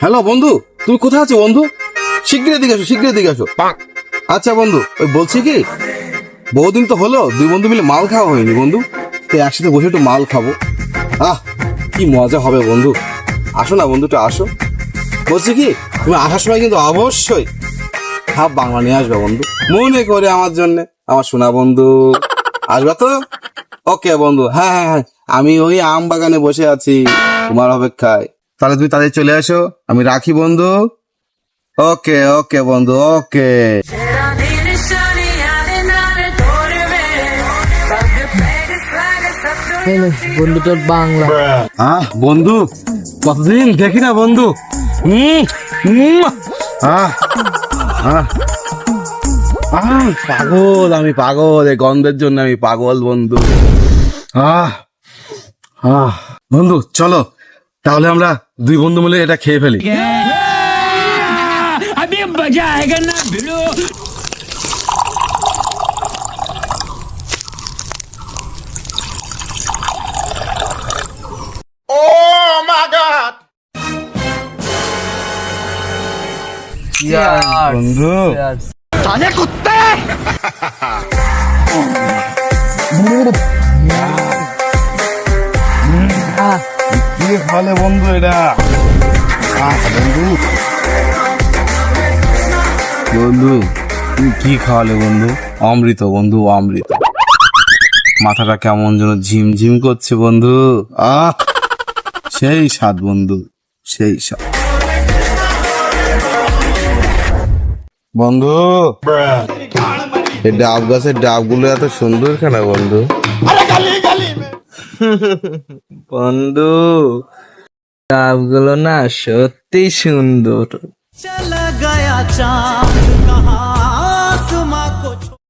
Hello বন্ধু, তুমি কোথায় আছো বন্ধু? শিগগিরই দিকে আসো, শিগগিরই দিকে আসো। আচ্ছা বন্ধু, ওই বলছি কি, বহুদিন তো হলো দুই বন্ধু মিলে মাল খাওয়া হয়নি বন্ধু, তো একসাথে বসে একটু মাল খাবো। কি মজা হবে বন্ধু। আসো না বন্ধুটা, আসো। বলছি কি, তুমি আসার সময় কিন্তু অবশ্যই হাফ বাংলা নিয়ে আসবে বন্ধু, মনে করে আমার জন্য, আমার সোনা বন্ধু। আসবে তো? ওকে বন্ধু, হ্যাঁ হ্যাঁ হ্যাঁ, আমি ওই আম বাগানে বসে আছি তোমার অপেক্ষায়। তাহলে তুমি তাদের চলে আসো, আমি রাখি বন্ধু। ওকে ওকে বন্ধু, ওকে। বন্ধু তোর বাংলা বন্ধু, কতদিন দেখি না বন্ধু। পাগল, আমি পাগল, এই গন্ধের জন্য আমি পাগল বন্ধু। বন্ধু চলো তাহলে আমরা দুই বন্ধু মিলে এটা খেয়ে ফেলি। अभी मजा आएगा ना भिड़ो। বন্ধু साले कुत्ते কি খালে বন্ধু এটা? বন্ধু বন্ধু তুমি কি খাওয়ালে বন্ধু? অমৃত বন্ধু, অমৃত। মাথাটা কেমন যেন ঝিমঝিম করছে বন্ধু। সেই স্বাদ বন্ধু, সেই স্বাদ। বন্ধু, এই ডাব গাছের ডাবগুলো এত সুন্দর কেন বন্ধু? বন্ধু ডাবগুলো না সত্যি সুন্দর। চলা গয়া